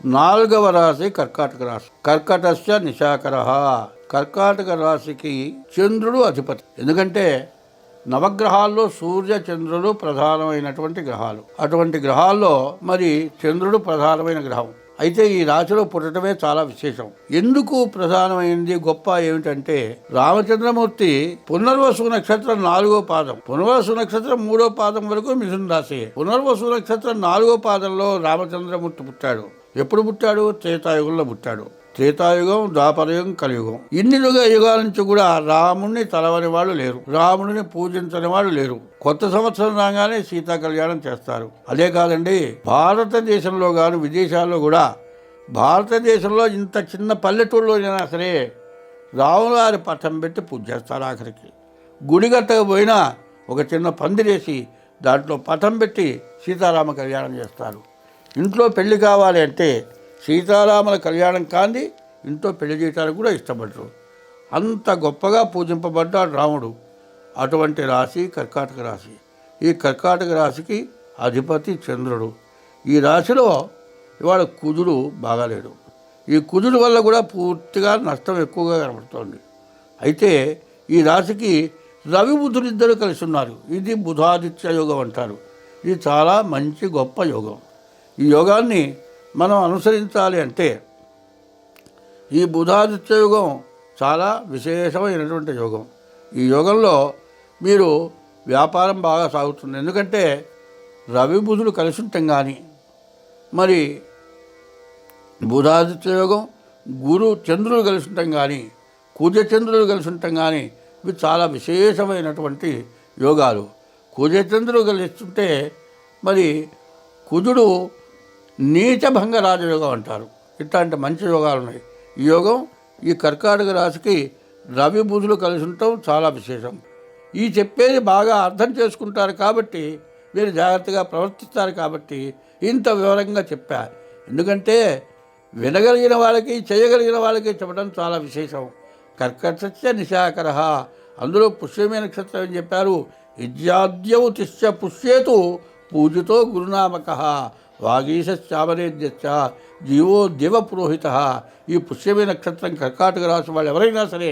నాలుగవ రాశి కర్కాటక రాశి. కర్కటస్య నిశాకర. కర్కాటక రాశికి చంద్రుడు అధిపతి. ఎందుకంటే నవగ్రహాల్లో సూర్య చంద్రుడు ప్రధానమైనటువంటి గ్రహాలు. అటువంటి గ్రహాల్లో మరి చంద్రుడు ప్రధానమైన గ్రహం. అయితే ఈ రాశిలో పుట్టడమే చాలా విశేషం. ఎందుకు ప్రధానమైంది గొప్ప ఏమిటంటే, రామచంద్రమూర్తి పునర్వసు నక్షత్రం 4వ పాదం, పునర్వసు నక్షత్రం 3వ పాదం వరకు మిథున రాశి. పునర్వసు నక్షత్రం 4వ పాదంలో రామచంద్రమూర్తి పుట్టాడు. ఎప్పుడు పుట్టాడు? త్రేతాయుగంలో పుట్టాడు. త్రేతాయుగం, ద్వాపరయుగం, కలియుగం. ఇన్ని యుగాల నుంచి కూడా రాముడిని తలవని వాళ్ళు లేరు, రాముడిని పూజించని వాళ్ళు లేరు. కొత్త సంవత్సరం రాగానే సీతా కళ్యాణం చేస్తారు. అదే కాదండి, భారతదేశంలో గాను విదేశాల్లో కూడా, భారతదేశంలో ఇంత చిన్న పల్లెటూరులో అయినా సరే రాముల వారి పట్టం పెట్టి పూజ చేస్తారు. ఆఖరికి గుడి కట్టకపోయినా ఒక చిన్న పందిరేసి దాంట్లో పటం పెట్టి సీతారామ కళ్యాణం చేస్తారు. ఇంట్లో పెళ్లి కావాలి అంటే సీతారాముల కళ్యాణం కాంది ఇంట్లో పెళ్లి చేయడానికి కూడా ఇష్టపడరు. అంత గొప్పగా పూజింపబడ్డాడు రాముడు. అటువంటి రాశి కర్కాటక రాశి. ఈ కర్కాటక రాశికి అధిపతి చంద్రుడు. ఈ రాశిలో ఇవాళ కుజుడు బాగాలేడు. ఈ కుజుడు వల్ల కూడా పూర్తిగా నష్టం ఎక్కువగా కనబడుతోంది. అయితే ఈ రాశికి రవి బుధుడు ఇద్దరు కలిసి ఉన్నారు. ఇది బుధాదిత్య యోగం అంటారు. ఇది చాలా మంచి గొప్ప యోగం. ఈ యోగాన్ని మనం అనుసరించాలి అంటే, ఈ బుధాదిత్య యోగం చాలా విశేషమైనటువంటి యోగం. ఈ యోగంలో మీరు వ్యాపారం బాగా సాగుతుంది. ఎందుకంటే రవి బుధుడు కలిసి ఉంటాం కానీ, మరి బుధాదిత్య యోగం గురు చంద్రుడు కలిసి ఉంటాం కానీ, కుజ చంద్రుడు కలిసి ఉంటాం కానీ, ఇవి చాలా విశేషమైనటువంటి యోగాలు. కుజ చంద్రుడు కలిస్తుంటే మరి కుజుడు నీచభంగ రాజయోగం అంటారు. ఇట్లాంటి మంచి యోగాలు ఉన్నాయి. ఈ యోగం ఈ కర్కాటక రాశికి రవి బుధులు కలిసి ఉండటం చాలా విశేషం. ఈ చెప్పేది బాగా అర్థం చేసుకుంటారు కాబట్టి, మీరు జాగ్రత్తగా ప్రవర్తిస్తారు కాబట్టి ఇంత వివరంగా చెప్పా. ఎందుకంటే వినగలిగిన వాళ్ళకి, చేయగలిగిన వాళ్ళకి చెప్పడం చాలా విశేషం. కర్కటస్య నిశాకర. అందులో పుష్యమే నక్షత్రం ఏం చెప్పారు? ఇజ్యాద్యౌ తిష్య పుష్యేతు పూజితో గురునామక వాగీశామరేద్యశ్చ జీవో దేవ పురోహిత. ఈ పుష్యమే నక్షత్రం కర్కాటక రాశి వాళ్ళు ఎవరైనా సరే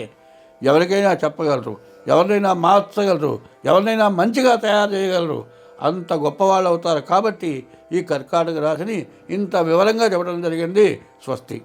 ఎవరికైనా చెప్పగలరు, ఎవరినైనా మార్చగలరు, ఎవరినైనా మంచిగా తయారు చేయగలరు. అంత గొప్పవాళ్ళు అవుతారు. కాబట్టి ఈ కర్కాటక రాశిని ఇంత వివరంగా చెప్పడం జరిగింది. స్వస్తి.